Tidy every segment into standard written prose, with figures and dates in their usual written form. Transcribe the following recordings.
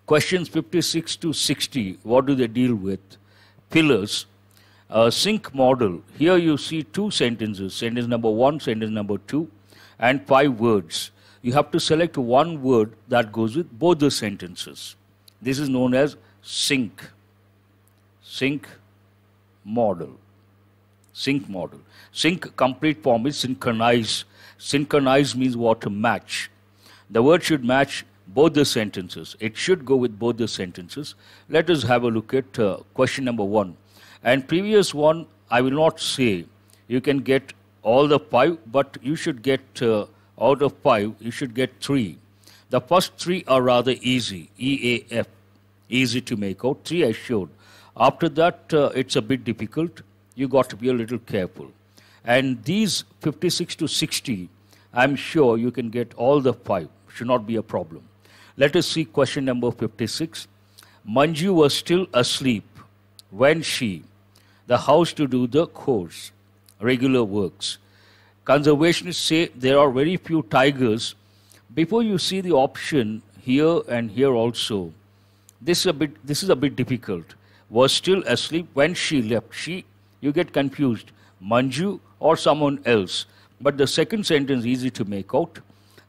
Questions 56 to 60, what do they deal with? Pillars. Sync model. Here you see two sentences, sentence number 1, sentence number 2, and 5 words. You have to select one word that goes with both the sentences. This is known as sync. Sync model. Sync model. Sync complete form is synchronize. Synchronize means what? To match. The word should match both the sentences. It should go with both the sentences. Let us have a look at question number 1. And previous one, I will not say you can get all the 5, but you should get out of 5, you should get 3. The first 3 are rather easy, EAF, easy to make out. 3 I showed. After that, it's a bit difficult. You got to be a little careful. And these 56 to 60, I'm sure you can get all the 5. Should not be a problem. Let us see question number 56. Manju was still asleep when she, the house to do the chores, regular works. Conservationists say there are very few tigers. Before you see the option here and here also, this is a bit difficult. Was still asleep when she left. She, you get confused. Manju or someone else. But the second sentence is easy to make out.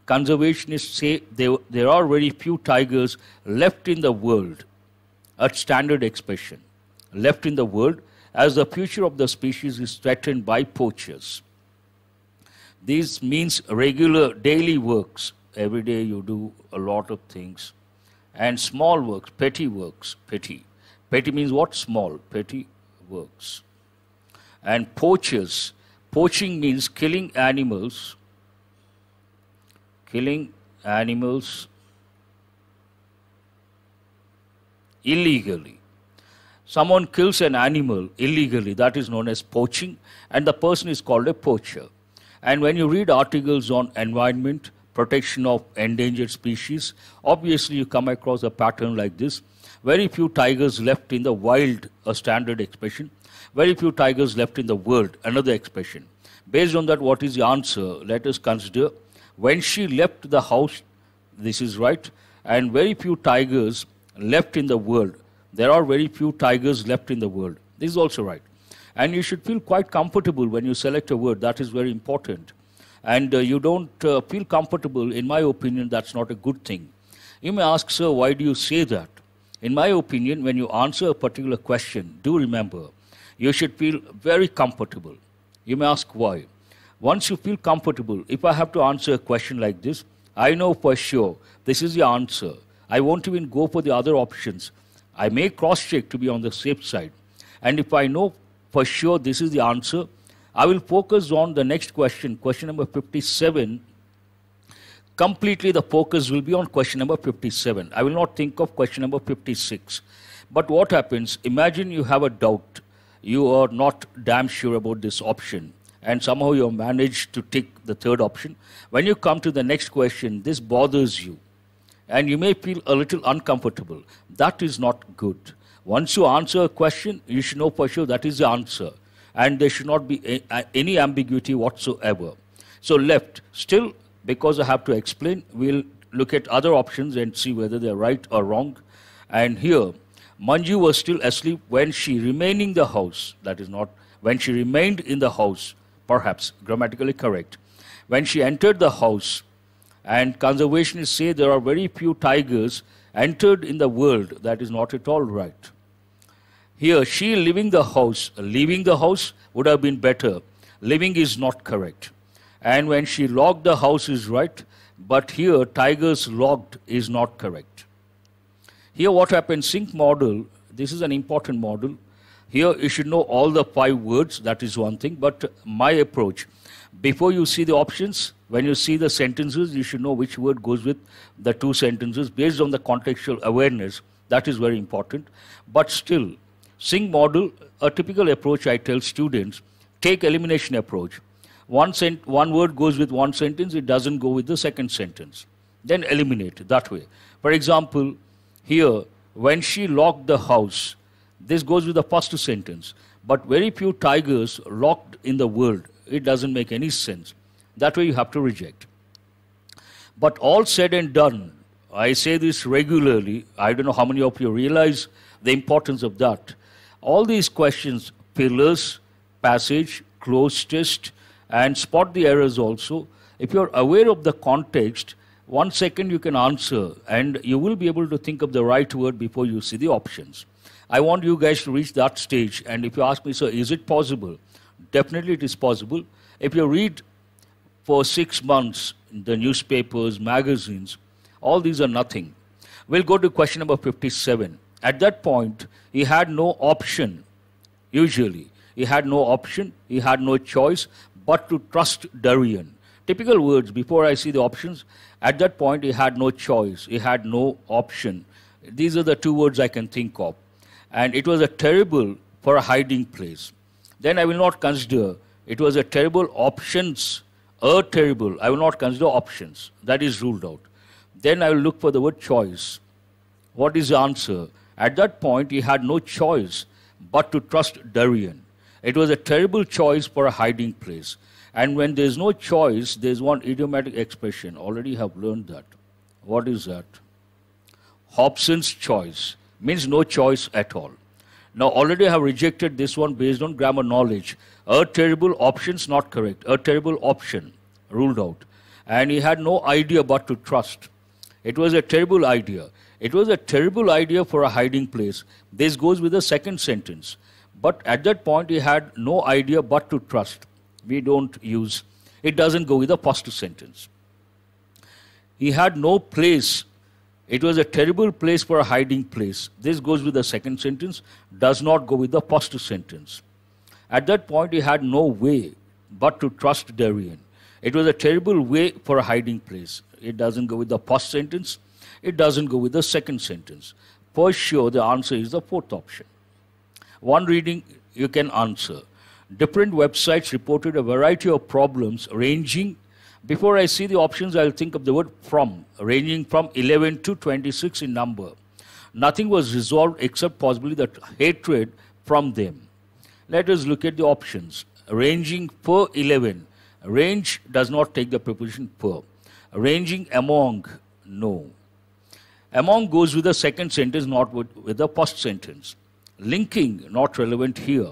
Conservationists say there are very few tigers left in the world. A standard expression. Left in the world, as the future of the species is threatened by poachers. This means regular daily works. Every day you do a lot of things. And small works, petty works, petty. Petty means what? Small, petty works. And poachers. Poaching means killing animals. Killing animals illegally. Someone kills an animal illegally, that is known as poaching, and the person is called a poacher. And when you read articles on environment, protection of endangered species, obviously you come across a pattern like this. Very few tigers left in the wild, a standard expression. Very few tigers left in the world, another expression. Based on that, what is the answer? Let us consider. When she left the house, this is right, and very few tigers left in the world. There are very few tigers left in the world. This is also right. And you should feel quite comfortable when you select a word. That is very important. And you don't feel comfortable, in my opinion, that's not a good thing. You may ask, sir, why do you say that? In my opinion, when you answer a particular question, do remember, you should feel very comfortable. You may ask why. Once you feel comfortable, if I have to answer a question like this, I know for sure this is the answer. I won't even go for the other options. I may cross-check to be on the safe side. And if I know for sure this is the answer, I will focus on the next question, question number 57. Completely the focus will be on question number 57. I will not think of question number 56. But what happens, imagine you have a doubt. You are not damn sure about this option. And somehow you have managed to tick the third option. When you come to the next question, this bothers you. And you may feel a little uncomfortable. That is not good. Once you answer a question, you should know for sure that is the answer. And there should not be any ambiguity whatsoever. So left, still, because I have to explain, we'll look at other options and see whether they're right or wrong. And here, Manju was still asleep when she remained in the house. That is not, when she remained in the house, perhaps, grammatically correct. When she entered the house, and conservationists say there are very few tigers entered in the world. That is not at all right. Here, she leaving the house would have been better. Living is not correct. And when she locked the house is right, but here, tigers locked is not correct. Here what happens, sync model, this is an important model. Here you should know all the 5 words, that is one thing, but my approach, before you see the options, when you see the sentences, you should know which word goes with the 2 sentences based on the contextual awareness. That is very important. But still, sync model, a typical approach I tell students, take elimination approach. One word goes with one sentence, it doesn't go with the second sentence. Then eliminate that way. For example, here, when she locked the house, this goes with the first sentence. But very few tigers locked in the world. It doesn't make any sense. That way you have to reject. But all said and done, I say this regularly. I don't know how many of you realize the importance of that. All these questions, pillars, passage, close test, and spot the errors also. If you're aware of the context, 1 second you can answer, and you will be able to think of the right word before you see the options. I want you guys to reach that stage, and if you ask me, sir, is it possible? Definitely it is possible. If you read for 6 months the newspapers, magazines, all these are nothing. We'll go to question number 57. At that point, he had no option, usually. He had no option, he had no choice but to trust Darian. Typical words, before I see the options, at that point he had no choice, he had no option. These are the 2 words I can think of. And it was a terrible for a hiding place. Then I will not consider, it was a terrible options, terrible, I will not consider options. That is ruled out. Then I will look for the word choice. What is the answer? At that point, he had no choice but to trust Darian. It was a terrible choice for a hiding place. And when there is no choice, there is one idiomatic expression. Already have learned that. What is that? Hobson's choice means no choice at all. Now, already I have rejected this one based on grammar knowledge. A terrible options, not correct. A terrible option, ruled out. And he had no idea but to trust. It was a terrible idea. It was a terrible idea for a hiding place. This goes with the second sentence. But at that point, he had no idea but to trust. We don't use, it doesn't go with the first sentence. He had no place. It was a terrible place for a hiding place. This goes with the second sentence, does not go with the first sentence. At that point, he had no way but to trust Darian. It was a terrible way for a hiding place. It doesn't go with the first sentence. It doesn't go with the second sentence. For sure, the answer is the fourth option. One reading, you can answer. Different websites reported a variety of problems ranging, before I see the options, I'll think of the word from, ranging from 11 to 26 in number. Nothing was resolved except possibly the hatred from them. Let us look at the options. Ranging per 11. Range does not take the preposition per. Ranging among, no. Among goes with the second sentence, not with the first sentence. Linking, not relevant here.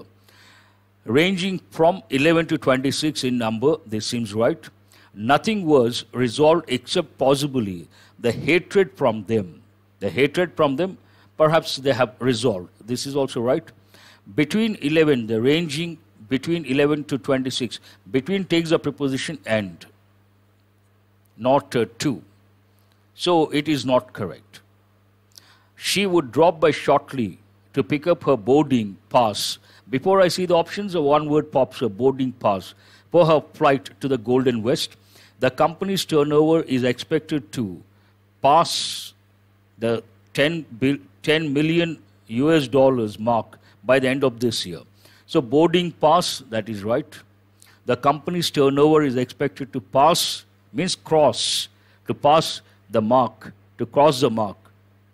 Ranging from 11 to 26 in number, this seems right. Nothing was resolved except possibly the hatred from them. The hatred from them, perhaps they have resolved. This is also right. Between 11, the ranging between 11 to 26. Between takes the preposition and, not to. So it is not correct. She would drop by shortly to pick up her boarding pass. Before I see the options, one word pops up, boarding pass, for her flight to the Golden West. The company's turnover is expected to pass the 10 million US dollars mark by the end of this year. So boarding pass, that is right. The company's turnover is expected to pass, means cross, to pass the mark, to cross the mark.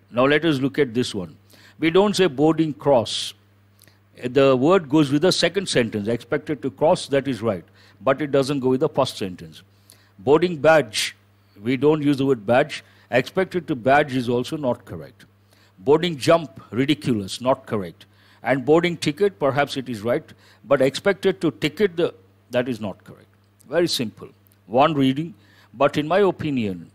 Now let us look at this one. We don't say boarding cross. The word goes with the second sentence, expected to cross, that is right. But it doesn't go with the first sentence. Boarding badge, we don't use the word badge. Expected to badge is also not correct. Boarding jump, ridiculous, not correct. And boarding ticket, perhaps it is right. But expected to ticket, that is not correct. Very simple. One reading. But in my opinion,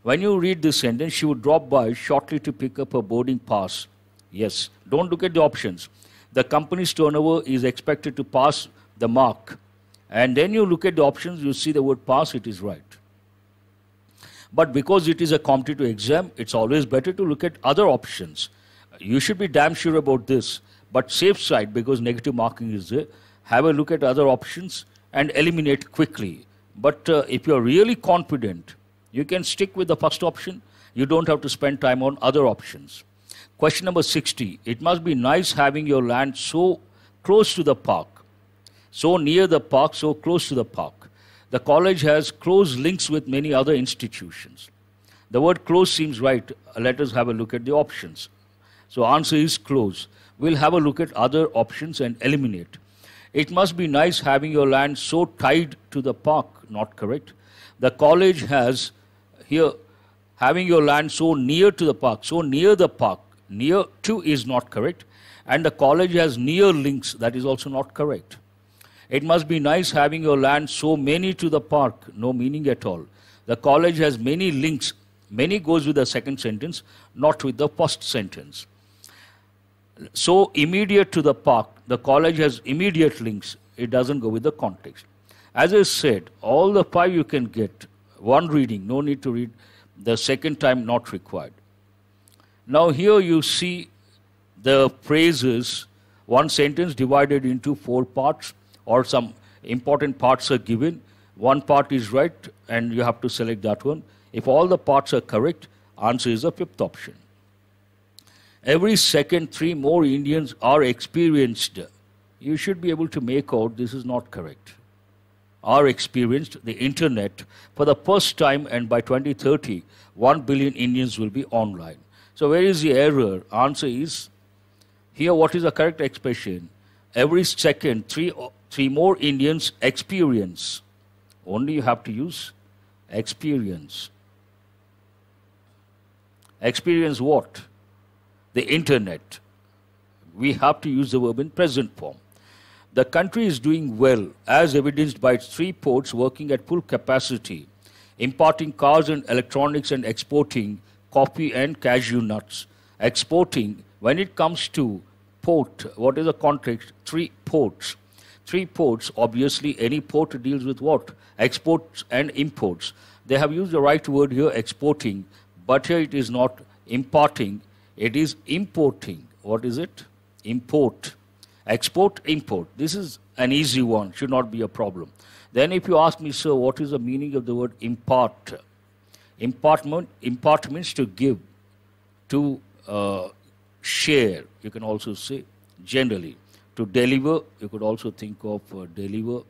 when you read this sentence, she would drop by shortly to pick up her boarding pass. Yes. Don't look at the options. The company's turnover is expected to pass the mark. And then you look at the options, you see the word pass, it is right. But because it is a competitive exam, it's always better to look at other options. You should be damn sure about this. But safe side, because negative marking is there, have a look at other options and eliminate quickly. But if you're really confident, you can stick with the first option. You don't have to spend time on other options. Question number 60. It must be nice having your land so close to the park. So near the park, so close to the park. The college has close links with many other institutions. The word close seems right. Let us have a look at the options. So answer is close. We'll have a look at other options and eliminate. It must be nice having your land so tied to the park. Not correct. The college has, here, Having your land so near to the park, so near the park, near to is not correct. And the college has near links, that is also not correct. It must be nice having your land so many to the park, no meaning at all. The college has many links. Many goes with the second sentence, not with the first sentence. So immediate to the park, the college has immediate links. It doesn't go with the context. As I said, all the 5 you can get. One reading, no need to read. The second time not required. Now here you see the phrases, one sentence divided into 4 parts, or some important parts are given. One part is right and you have to select that one. If all the parts are correct, answer is the 5th option. Every second 3 more Indians are experienced. You should be able to make out this is not correct. Are experienced the internet for the first time, and by 2030, 1 billion Indians will be online. So where is the error? Answer is, here what is the correct expression? Every second, 3 more Indians experience. Only you have to use experience. Experience what? The internet. We have to use the verb in present form. The country is doing well, as evidenced by its 3 ports working at full capacity, importing cars and electronics and exporting coffee and cashew nuts. Exporting, when it comes to port, what is the context? 3 ports. 3 ports, obviously any port deals with what? Exports and imports. They have used the right word here, exporting, but here it is not importing, it is importing. What is it? Import. Export, import. This is an easy one, should not be a problem. Then if you ask me, sir, what is the meaning of the word impart? Impart means to give, to share, you can also say, generally. To deliver, you could also think of deliver,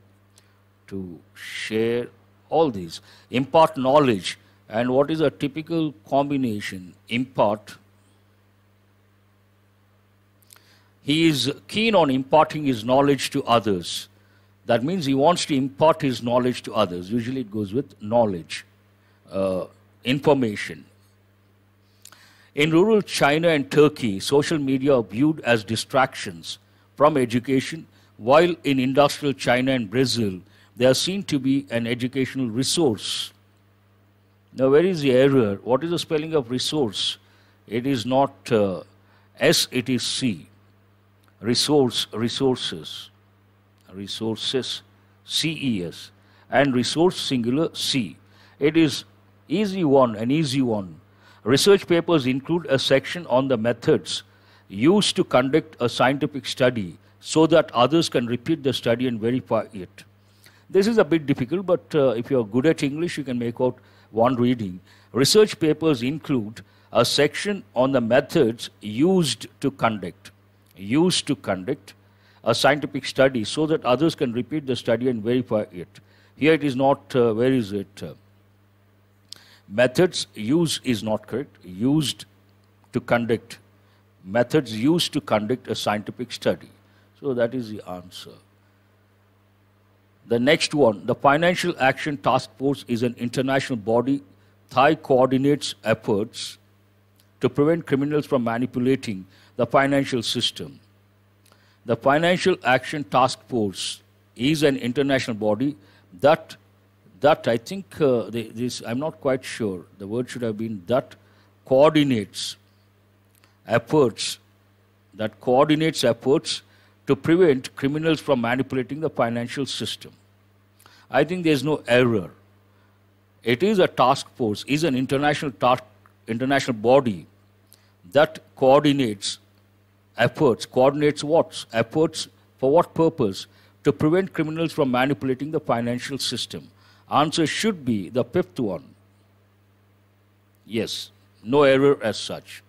to share, all these. Impart knowledge. And what is a typical combination? Impart. He is keen on imparting his knowledge to others. That means he wants to impart his knowledge to others. Usually it goes with knowledge, information. In rural China and Turkey, social media are viewed as distractions from education, while in industrial China and Brazil, they are seen to be an educational resource. Now, where is the error? What is the spelling of resource? It is not S, it is C. Resource, resources, resources, CES, and resource singular C. It is easy one, an easy one. Research papers include a section on the methods used to conduct a scientific study so that others can repeat the study and verify it. This is a bit difficult, but if you are good at English, you can make out one reading. Research papers include a section on the methods used to conduct a scientific study so that others can repeat the study and verify it. Here it is not, where is it? Methods, use is not correct. Used to conduct. Methods used to conduct a scientific study. So that is the answer. The next one, the Financial Action Task Force is an international body that coordinates efforts to prevent criminals from manipulating the financial system. The Financial Action Task Force is an international body that I think, I'm not quite sure, the word should have been that coordinates efforts to prevent criminals from manipulating the financial system. I think there is no error. It is a task force, is an international body that coordinates efforts. Coordinates what? Efforts for what purpose? To prevent criminals from manipulating the financial system. Answer should be the fifth one. Yes, no error as such.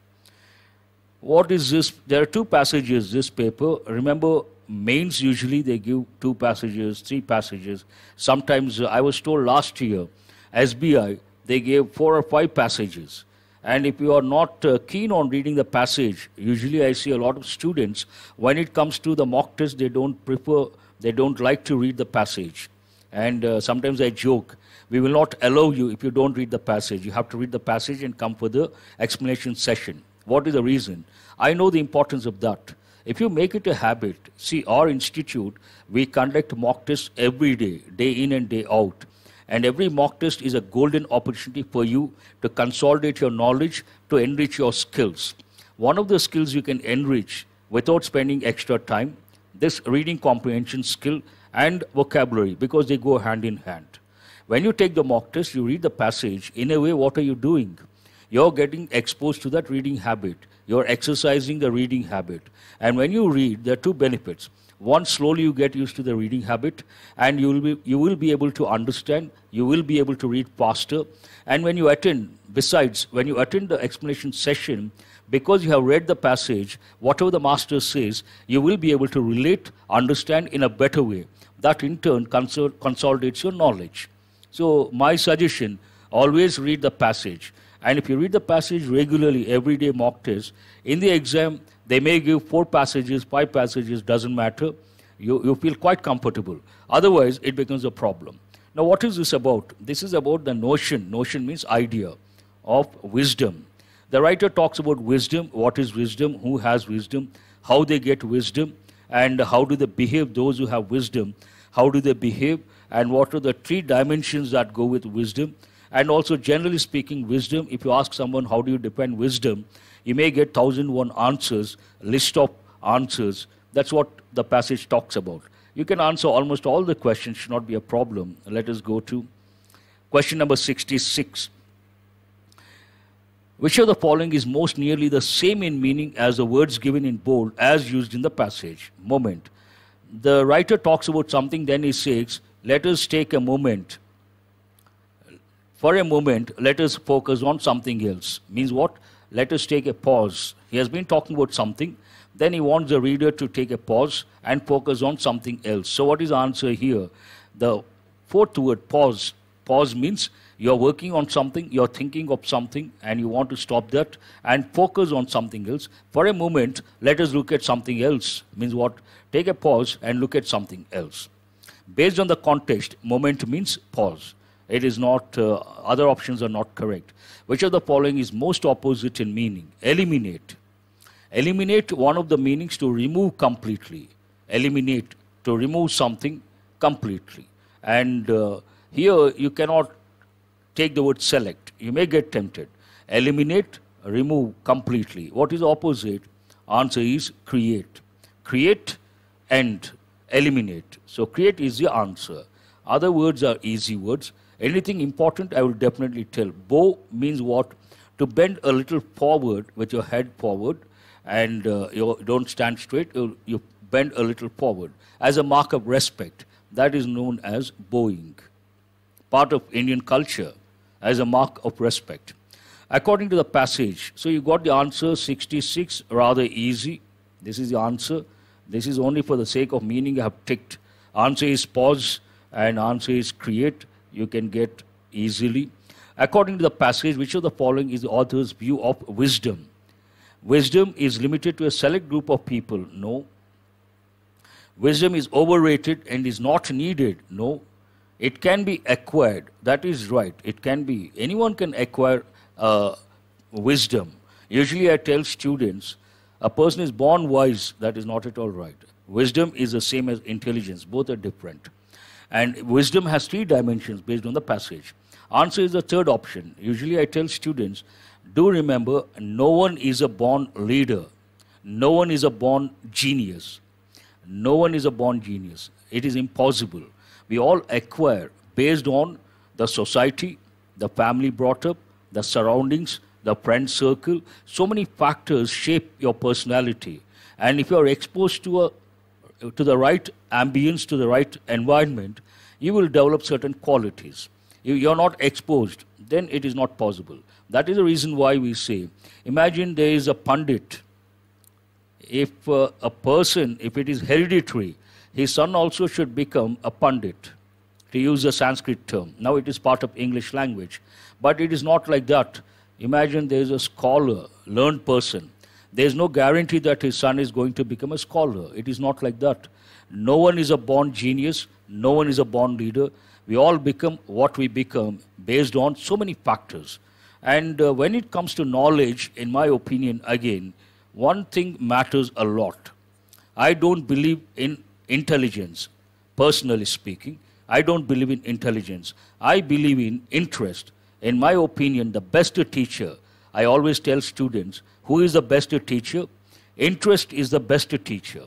What is this? There are two passages, this paper. Remember, mains usually they give 2 passages, 3 passages. Sometimes I was told last year, SBI, they gave 4 or 5 passages. And if you are not keen on reading the passage, usually I see a lot of students, when it comes to the mock test, they don't like to read the passage. And sometimes I joke, We will not allow you if you don't read the passage. You have to read the passage and come for the explanation session. What is the reason? I know the importance of that. If you make it a habit, see, our institute, we conduct mock tests every day, day in and day out. And every mock test is a golden opportunity for you to consolidate your knowledge, to enrich your skills. One of the skills you can enrich without spending extra time, this reading comprehension skill and vocabulary, because they go hand in hand. When you take the mock test, you read the passage. In a way, what are you doing? You're getting exposed to that reading habit. You're exercising the reading habit. And when you read, there are two benefits. One, slowly you get used to the reading habit, and you will be able to understand, you will be able to read faster. And when you attend, besides, when you attend the explanation session, because you have read the passage, whatever the master says, you will be able to relate, understand in a better way. That in turn consolidates your knowledge. So my suggestion, always read the passage. And if you read the passage regularly, every day mock test, in the exam, they may give 4 passages, 5 passages, doesn't matter. You feel quite comfortable. Otherwise, it becomes a problem. Now, what is this about? This is about the notion. Notion means idea of wisdom. The writer talks about wisdom. What is wisdom? Who has wisdom? How they get wisdom? And how do they behave, those who have wisdom? How do they behave? And what are the 3 dimensions that go with wisdom? And also, generally speaking, wisdom, if you ask someone, how do you define wisdom? You may get 1001 answers, list of answers. That's what the passage talks about. You can answer almost all the questions, should not be a problem. Let us go to question number 66. Which of the following is most nearly the same in meaning as the words given in bold as used in the passage? Moment. The writer talks about something, then he says, let us take a moment. For a moment, let us focus on something else. Means what? Let us take a pause. He has been talking about something. Then he wants the reader to take a pause and focus on something else. So what is the answer here? The 4th word, pause. Pause means you're working on something, you're thinking of something, and you want to stop that and focus on something else. For a moment, let us look at something else. Means what? Take a pause and look at something else. Based on the context, moment means pause. It is not, other options are not correct. Which of the following is most opposite in meaning? Eliminate. Eliminate, one of the meanings, to remove completely. Eliminate, to remove something completely. And here you cannot take the word select. You may get tempted. Eliminate, remove completely. What is opposite? Answer is create. Create and eliminate. So create is the answer. Other words are easy words. Anything important, I will definitely tell. Bow means what? To bend a little forward with your head forward, and you don't stand straight, you bend a little forward. As a mark of respect, that is known as bowing. Part of Indian culture, as a mark of respect. According to the passage, so you got the answer 66, rather easy. This is the answer. This is only for the sake of meaning I have ticked. Answer is pause and answer is create. You can get easily. According to the passage, which of the following is the author's view of wisdom? Wisdom is limited to a select group of people. No. Wisdom is overrated and is not needed. No. It can be acquired. That is right. It can be. Anyone can acquire wisdom. Usually I tell students, a person is born wise. That is not at all right. Wisdom is the same as intelligence. Both are different. And wisdom has 3 dimensions based on the passage. Answer is the 3rd option. Usually I tell students, do remember, no one is a born leader. No one is a born genius. No one is a born genius. It is impossible. We all acquire based on the society, the family brought up, the surroundings, the friend circle. So many factors shape your personality. And if you are exposed to the right ambience, to the right environment, you will develop certain qualities. If you are not exposed, then it is not possible. That is the reason why we say, imagine there is a pundit. If a person, if it is hereditary, his son also should become a pundit, to use a Sanskrit term. Now it is part of English language. But it is not like that. Imagine there is a scholar, learned person. There is no guarantee that his son is going to become a scholar. It is not like that. No one is a born genius. No one is a born leader. We all become what we become based on so many factors. And when it comes to knowledge, in my opinion, again, one thing matters a lot. I don't believe in intelligence, personally speaking. I don't believe in intelligence. I believe in interest. In my opinion, the best teacher, I always tell students, who is the best teacher? Interest is the best teacher.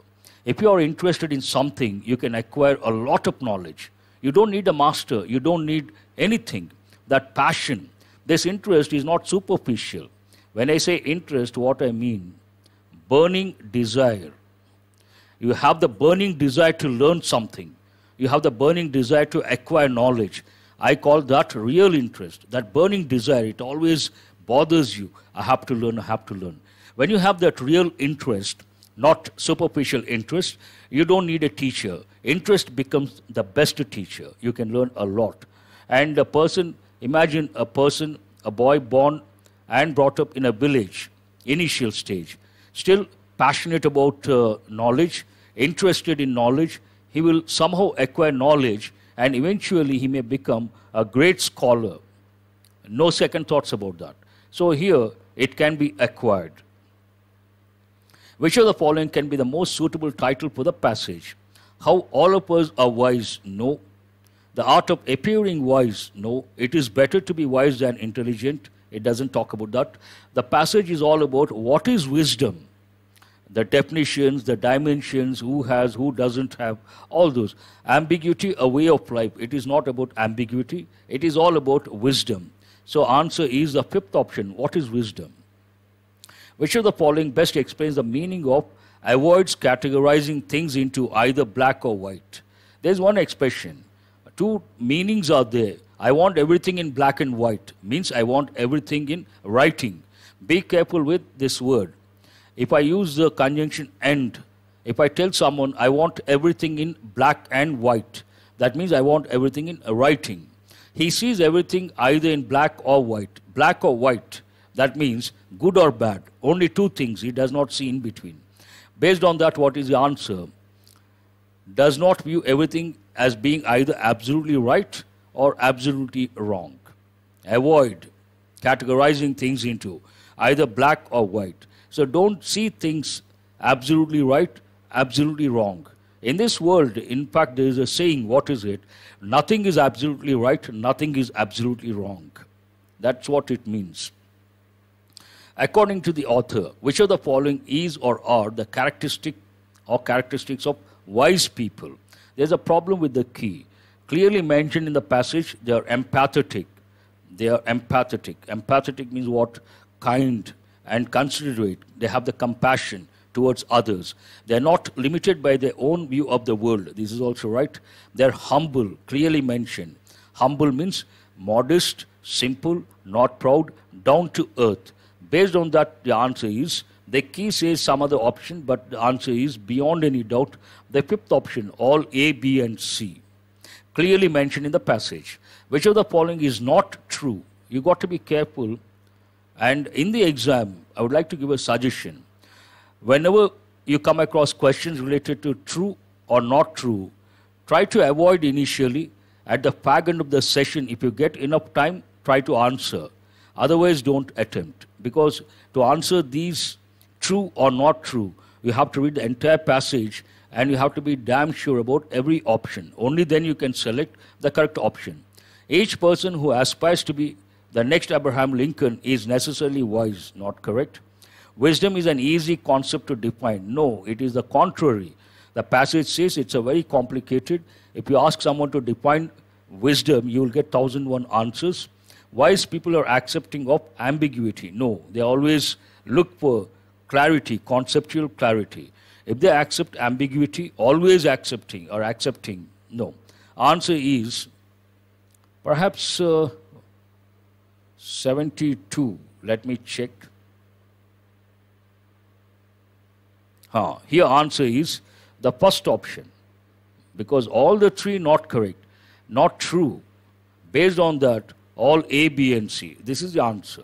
If you are interested in something, you can acquire a lot of knowledge. You don't need a master. You don't need anything. That passion, this interest is not superficial. When I say interest, what I mean, burning desire. You have the burning desire to learn something. You have the burning desire to acquire knowledge. I call that real interest. That burning desire, it always bothers you. I have to learn, I have to learn. When you have that real interest, not superficial interest, you don't need a teacher. Interest becomes the best teacher. You can learn a lot. And a person, imagine a person, a boy born and brought up in a village, initial stage, still passionate about knowledge, interested in knowledge. He will somehow acquire knowledge, and eventually he may become a great scholar. No second thoughts about that. So here, it can be acquired. Which of the following can be the most suitable title for the passage? How all of us are wise? No. The art of appearing wise? No. It is better to be wise than intelligent. It doesn't talk about that. The passage is all about what is wisdom. The definitions, the dimensions, who has, who doesn't have, all those. Ambiguity, a way of life. It is not about ambiguity. It is all about wisdom. So answer is the fifth option. What is wisdom? Which of the following best explains the meaning of avoids categorizing things into either black or white? There's one expression. Two meanings are there. I want everything in black and white. Means I want everything in writing. Be careful with this word. If I use the conjunction and, if I tell someone I want everything in black and white, that means I want everything in writing. He sees everything either in black or white. Black or white, that means good or bad. Only two things, he does not see in between. Based on that, what is the answer? Does not view everything as being either absolutely right or absolutely wrong. Avoid categorizing things into either black or white. So don't see things absolutely right, absolutely wrong. In this world, in fact, there is a saying, what is it? Nothing is absolutely right, nothing is absolutely wrong. That's what it means. According to the author, which of the following is or are the characteristic or characteristics of wise people? There's a problem with the key. Clearly mentioned in the passage, they are empathetic. They are empathetic. Empathetic means what? Kind and considerate. They have the compassion towards others. They're not limited by their own view of the world. This is also right. They're humble, clearly mentioned. Humble means modest, simple, not proud, down to earth. Based on that, the answer is, the key says some other option, but the answer is, beyond any doubt, the fifth option, all A, B, and C. Clearly mentioned in the passage. Which of the following is not true? You got to be careful. And in the exam, I would like to give a suggestion. Whenever you come across questions related to true or not true, try to avoid initially. At the fag end of the session, if you get enough time, try to answer. Otherwise, don't attempt. Because to answer these true or not true, you have to read the entire passage and you have to be damn sure about every option. Only then you can select the correct option. Each person who aspires to be the next Abraham Lincoln is necessarily wise, not correct. Wisdom is an easy concept to define. No, it is the contrary. The passage says it's a very complicated. If you ask someone to define wisdom, you will get 1,001 answers. Wise people are accepting of ambiguity. No, they always look for clarity, conceptual clarity. If they accept ambiguity, always accepting or accepting, no. Answer is perhaps 72. Let me check. Here answer is the first option. Because all the three not correct, not true. Based on that, all A, B, and C. This is the answer.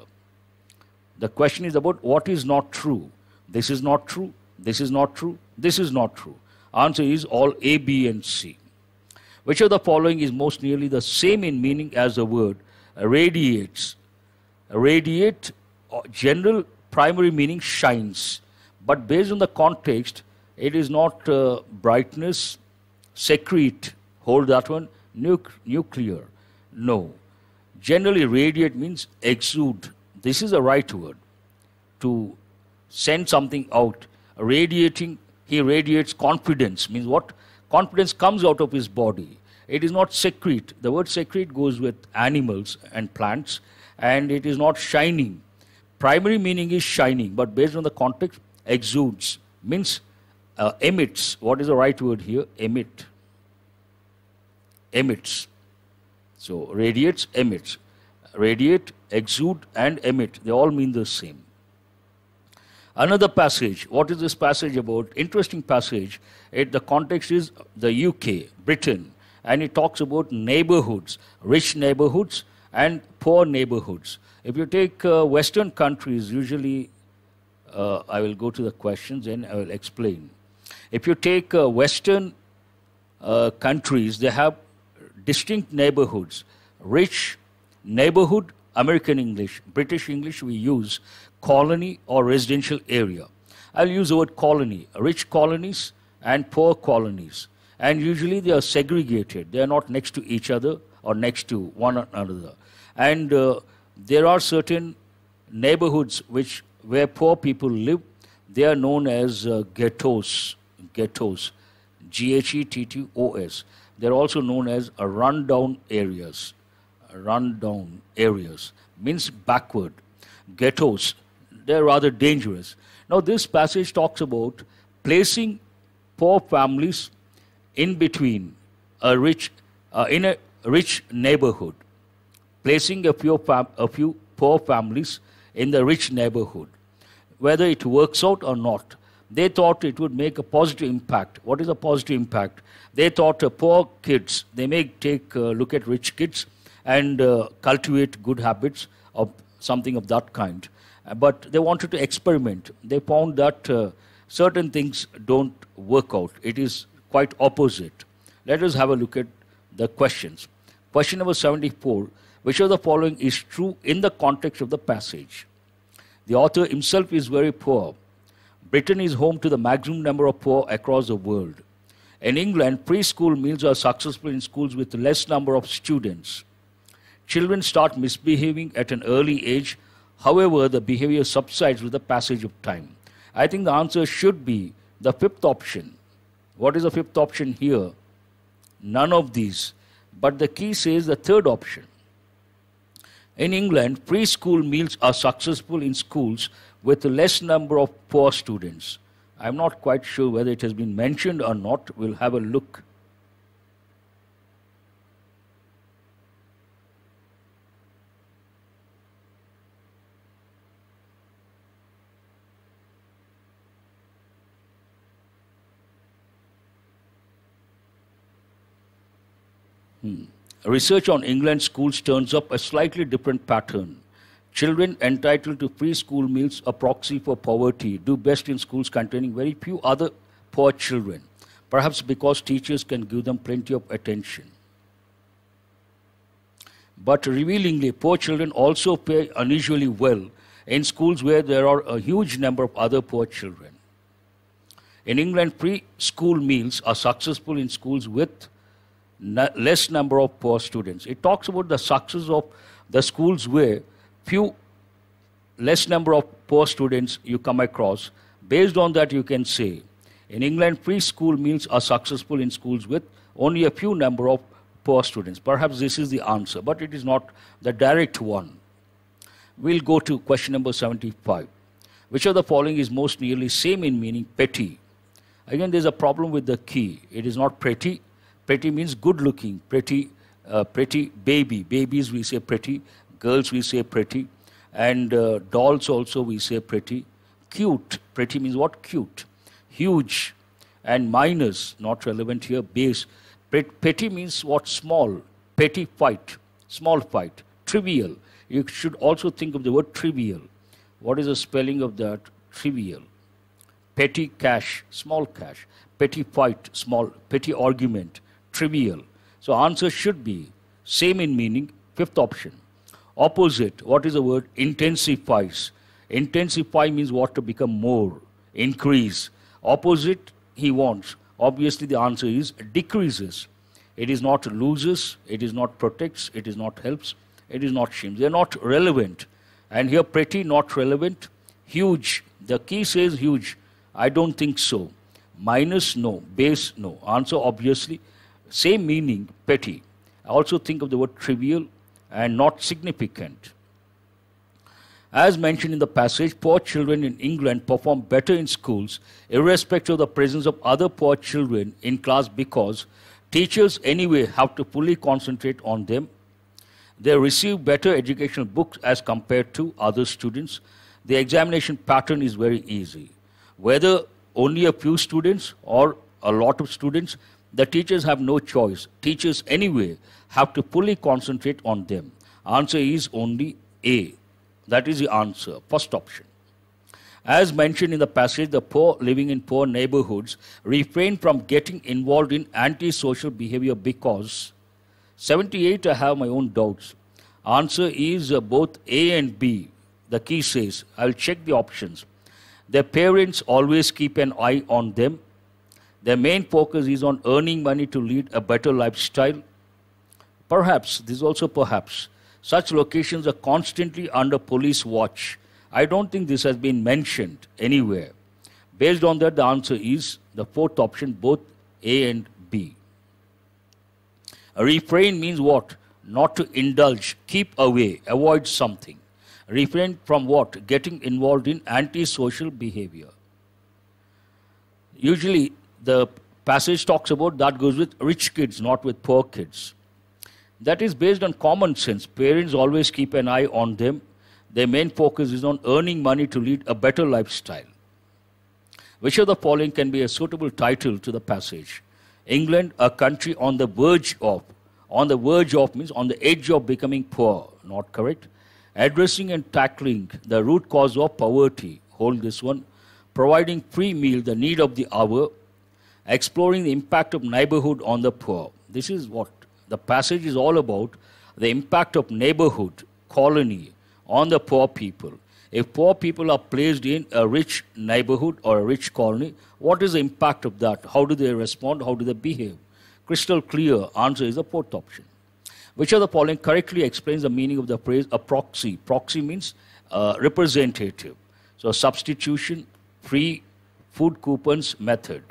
The question is about what is not true. This is not true. This is not true. This is not true. Answer is all A, B, and C. Which of the following is most nearly the same in meaning as the word radiates? Radiate, general primary meaning shines, but based on the context, it is not brightness, secrete, hold that one, nuclear. No. Generally, radiate means exude. This is the right word to send something out. Radiating, he radiates confidence. Means what? Confidence comes out of his body. It is not secrete. The word secrete goes with animals and plants, and it is not shining. Primary meaning is shining, but based on the context, exudes means emits. What is the right word here? Emit. Emits. So radiates, emits. Radiate, exude, and emit. They all mean the same. Another passage. What is this passage about? Interesting passage. The context is the UK, Britain, and it talks about neighbourhoods, rich neighbourhoods and poor neighbourhoods. If you take Western countries, usually, I will go to the questions and I will explain. If you take Western countries, they have distinct neighbourhoods. Rich neighbourhood, American English, British English, we use colony or residential area. I'll use the word colony, rich colonies and poor colonies. And usually they are segregated. They are not next to each other or next to one another. And there are certain neighborhoods where poor people live. They are known as ghettos, Ghettos. They're also known as rundown areas. Rundown areas means backward. Ghettos, they're rather dangerous. Now this passage talks about placing poor families in between in a rich neighborhood. Placing a few poor families in the rich neighborhood. Whether it works out or not, they thought it would make a positive impact. What is a positive impact? They thought poor kids, they may take a look at rich kids and cultivate good habits of something of that kind. But they wanted to experiment. They found that certain things don't work out. It is quite opposite. Let us have a look at the questions. Question number 74. Which of the following is true in the context of the passage? The author himself is very poor. Britain is home to the maximum number of poor across the world. In England, preschool meals are successful in schools with less number of students. Children start misbehaving at an early age. However, the behavior subsides with the passage of time. I think the answer should be the fifth option. What is the fifth option here? None of these. But the key says the third option. In England, preschool meals are successful in schools with less number of poor students. I'm not quite sure whether it has been mentioned or not. We'll have a look. Research on England schools turns up a slightly different pattern. Children entitled to preschool meals, a proxy for poverty, do best in schools containing very few other poor children, perhaps because teachers can give them plenty of attention. But revealingly, poor children also fare unusually well in schools where there are a huge number of other poor children. In England, preschool meals are successful in schools with less number of poor students. It talks about the success of the schools where less number of poor students you come across. Based on that, you can say, in England, preschool meals are successful in schools with only a few number of poor students. Perhaps this is the answer, but it is not the direct one. We'll go to question number 75. Which of the following is most nearly same in meaning? Petty. Again, there's a problem with the key. It is not pretty. Pretty means good looking. Pretty baby. Babies we say pretty. Girls we say pretty. And dolls also we say pretty. Cute. Pretty means what? Cute. Huge. And minus, not relevant here. Base. Petty means what? Small. Petty fight. Small fight. Trivial. You should also think of the word trivial. What is the spelling of that? Trivial. Petty cash. Small cash. Petty fight. Small. Petty argument. Trivial. So answer should be same in meaning, fifth option. Opposite, what is the word? Intensifies. Intensify means what? To become more, increase. Opposite, he wants. Obviously the answer is decreases. It is not loses, it is not protects, it is not helps, it is not shames. They are not relevant. And here pretty, not relevant. Huge, the key says huge. I don't think so. Minus, no. Base, no. Answer obviously. Same meaning, petty. I also think of the word trivial and not significant. As mentioned in the passage, poor children in England perform better in schools irrespective of the presence of other poor children in class because teachers anyway have to fully concentrate on them. They receive better educational books as compared to other students. The examination pattern is very easy. Whether only a few students or a lot of students, the teachers have no choice. Teachers anyway have to fully concentrate on them. Answer is only A. That is the answer, first option. As mentioned in the passage, the poor living in poor neighborhoods refrain from getting involved in antisocial behavior because 78, I have my own doubts. Answer is both A and B. The key says, I'll check the options. Their parents always keep an eye on them. Their main focus is on earning money to lead a better lifestyle. Perhaps, this is also perhaps, such locations are constantly under police watch. I don't think this has been mentioned anywhere. Based on that, the answer is the fourth option, both A and B. A refrain means what? Not to indulge, keep away, avoid something. Refrain from what? Getting involved in antisocial behavior. Usually, the passage talks about that goes with rich kids, not with poor kids. That is based on common sense. Parents always keep an eye on them. Their main focus is on earning money to lead a better lifestyle. Which of the following can be a suitable title to the passage? England, a country on the verge of. On the verge of means on the edge of becoming poor. Not correct. Addressing and tackling the root cause of poverty. Hold this one. Providing free meal, the need of the hour. Exploring the impact of neighborhood on the poor. This is what the passage is all about, the impact of neighborhood, colony, on the poor people. If poor people are placed in a rich neighborhood or a rich colony, what is the impact of that? How do they respond? How do they behave? Crystal clear answer is the fourth option. Which of the following correctly explains the meaning of the phrase a proxy? Proxy means representative. So substitution, free, food coupons, method.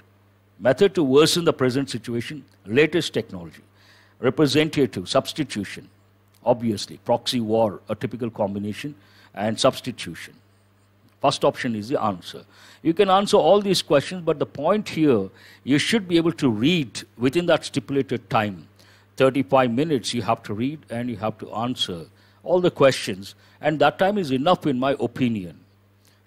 Method to worsen the present situation, latest technology. Representative, substitution, obviously, proxy war, a typical combination, and substitution. First option is the answer. You can answer all these questions, but the point here, you should be able to read within that stipulated time. 35 minutes you have to read and you have to answer all the questions, and that time is enough in my opinion.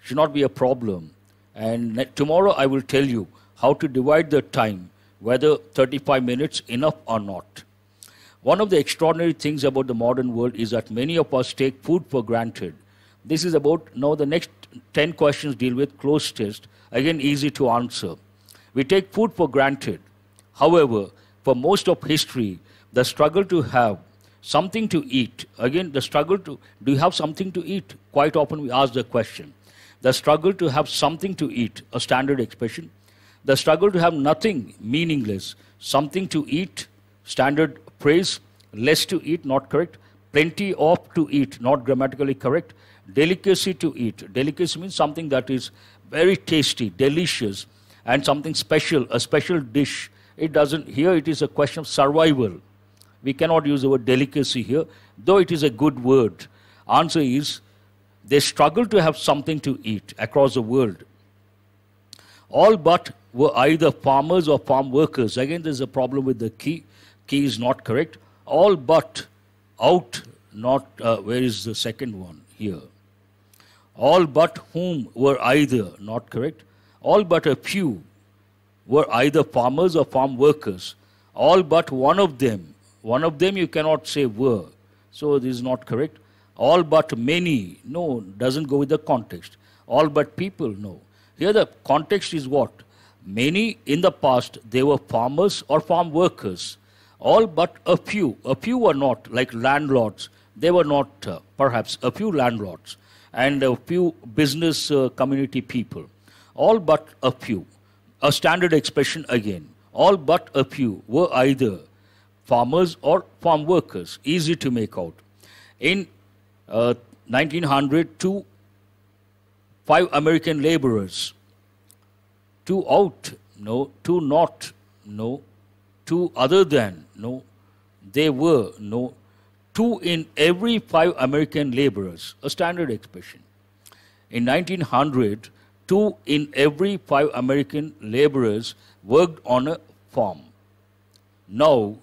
Should not be a problem. And tomorrow I will tell you how to divide the time, whether 35 minutes enough or not. One of the extraordinary things about the modern world is that many of us take food for granted. This is about, now the next 10 questions deal with closed test. Again, easy to answer. We take food for granted. However, for most of history, the struggle to have something to eat, again, the struggle to, do you have something to eat? Quite often we ask the question. The struggle to have something to eat, a standard expression. The struggle to have nothing, meaningless. Something to eat, standard phrase. Less to eat, not correct. Plenty of to eat, not grammatically correct. Delicacy to eat. Delicacy means something that is very tasty, delicious, and something special, a special dish. It doesn't, here it is a question of survival. We cannot use the word delicacy here, though it is a good word. Answer is, they struggle to have something to eat across the world. All but were either farmers or farm workers. Again, there's a problem with the key. Key is not correct. All but, out, not, where is the second one? Here. All but whom were either, not correct. All but a few were either farmers or farm workers. All but one of them you cannot say were. So this is not correct. All but many, no, doesn't go with the context. All but people, no. Here the context is what? Many in the past, they were farmers or farm workers. All but a few. A few were not, like landlords. They were not, perhaps, a few landlords and a few business community people. All but a few. A standard expression again. All but a few were either farmers or farm workers. Easy to make out. In 1900, 5 American laborers. 2 out, no. 2 not, no. 2 other than, no. They were, no. 2 in every 5 American laborers, a standard expression. In 1900, 2 in every 5 American laborers worked on a farm. Now,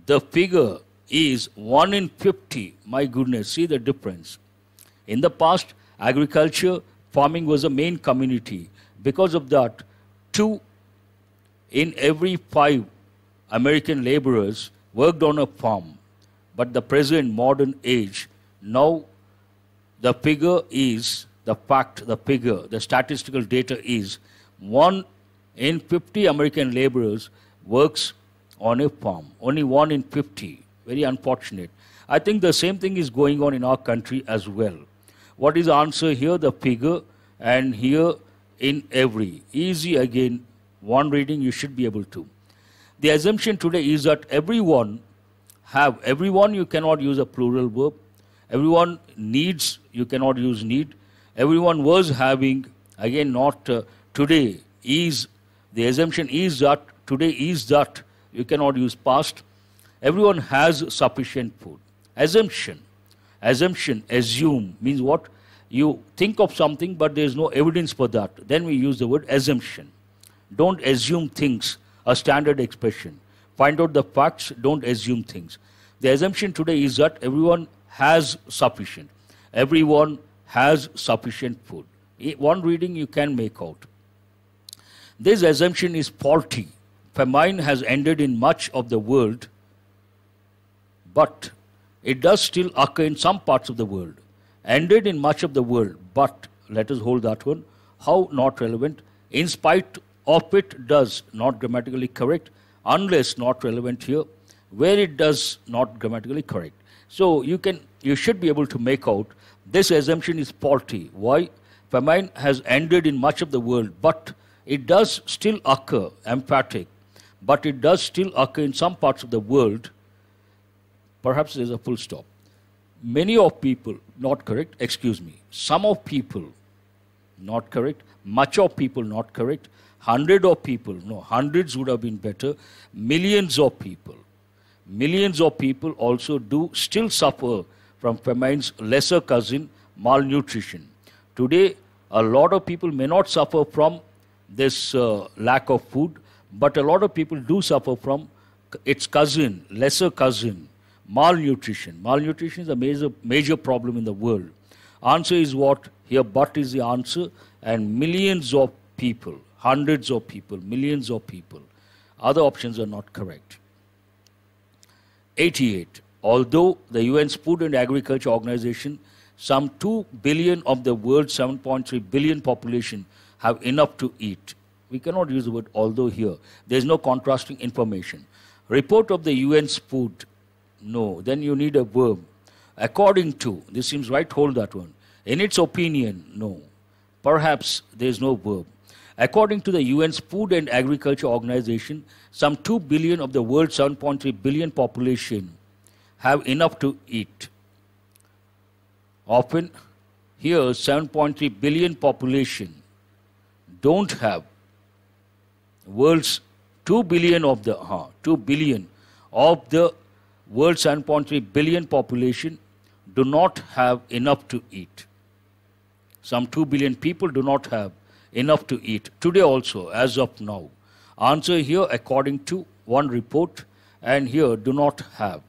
the figure is 1 in 50. My goodness, see the difference. In the past, agriculture, farming was a main community. Because of that, 2 in every 5 American laborers worked on a farm. But the present modern age, now the figure is, the fact, the figure, the statistical data is 1 in 50 American laborers works on a farm. Only 1 in 50. Very unfortunate. I think the same thing is going on in our country as well. What is the answer here? The figure, and here in every. Easy again. One reading you should be able to. The assumption today is that everyone you cannot use a plural verb. Everyone needs, you cannot use need. Everyone was having, again not today is, the assumption is that, today is that, you cannot use past. Everyone has sufficient food. Assumption, assume means what? You think of something but there is no evidence for that. Then we use the word assumption. Don't assume things, a standard expression. Find out the facts, don't assume things. The assumption today is that everyone has sufficient. Everyone has sufficient food. One reading you can make out. This assumption is faulty. Famine has ended in much of the world, but it does still occur in some parts of the world. Ended in much of the world, but, let us hold that one. How? Not relevant. In spite of it does, not grammatically correct. Unless, not relevant here. Where it does, not grammatically correct. So you should be able to make out this assumption is faulty. Why? Famine has ended in much of the world, but it does still occur, emphatic, but it does still occur in some parts of the world. Perhaps there's a full stop. Many of people, not correct, excuse me. Some of people, not correct. Much of people, not correct. 100 of people, no, hundreds would have been better. Millions of people. Millions of people also do still suffer from famine's lesser cousin, malnutrition. Today, a lot of people may not suffer from this lack of food, but a lot of people do suffer from its cousin, lesser cousin, malnutrition. Malnutrition is a major problem in the world. Answer is what? Here, but is the answer, and millions of people, hundreds of people, millions of people. Other options are not correct. 88. Although the UN's Food and Agriculture Organization, some 2 billion of the world's 7.3 billion population have enough to eat. We cannot use the word although here. There is no contrasting information. Report of the UN's food. No. Then you need a verb. According to. This seems right. Hold that one. In its opinion. No. Perhaps there is no verb. According to the UN's Food and Agriculture Organization, some 2 billion of the world's 7.3 billion population have enough to eat. Often, here 7.3 billion population don't have. World's 2 billion of the 2 billion of the world's 7.3 billion population do not have enough to eat. Some 2 billion people do not have enough to eat. Today also, as of now. Answer here according to one report, and here do not have.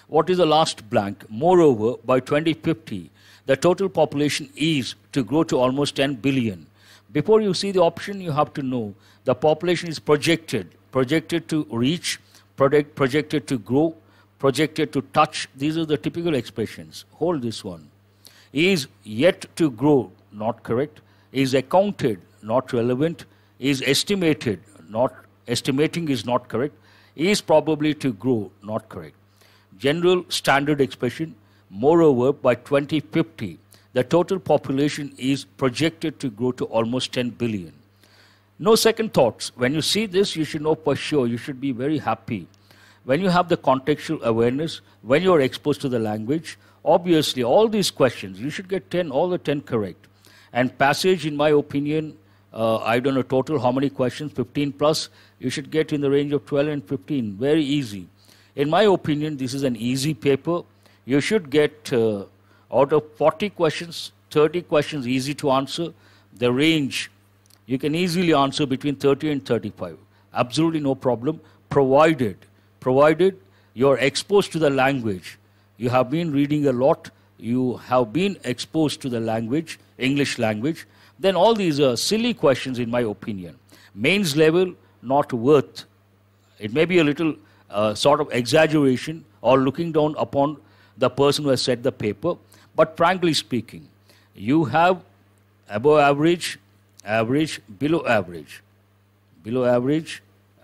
What is the last blank? Moreover, by 2050, the total population is to grow to almost 10 billion. Before you see the option, you have to know the population is projected to reach, projected to grow, projected to touch. These are the typical expressions. Hold this one. Is yet to grow, not correct. Is accounted, not relevant. Is estimated, not estimating is not correct. is probably to grow, not correct. General standard expression, moreover, by 2050, the total population is projected to grow to almost 10 billion. No second thoughts. When you see this, you should know for sure, you should be very happy. When you have the contextual awareness, when you are exposed to the language, obviously all these questions, you should get 10, all the 10 correct. And passage, in my opinion, I don't know total how many questions, 15 plus, you should get in the range of 12 and 15, very easy. In my opinion, this is an easy paper. You should get out of 40 questions, 30 questions easy to answer. The range, you can easily answer between 30 and 35. Absolutely no problem, provided you're exposed to the language. You have been reading a lot, you have been exposed to the language, English language, then all these are silly questions in my opinion. Mains level, not worth. It may be a little sort of exaggeration or looking down upon the person who has set the paper, but frankly speaking, you have above average, average, below average,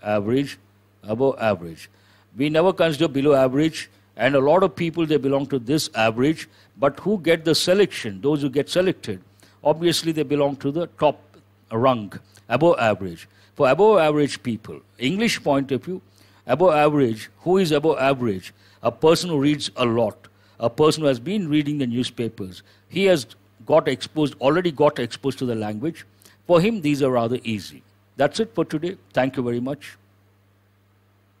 average, above average. We never consider below average, and a lot of people, they belong to this average, but who get the selection, those who get selected, obviously they belong to the top rung, above average. For above average people, English point of view, above average, who is above average? A person who reads a lot, a person who has been reading the newspapers. He has already got exposed to the language. For him, these are rather easy. That's it for today. Thank you very much.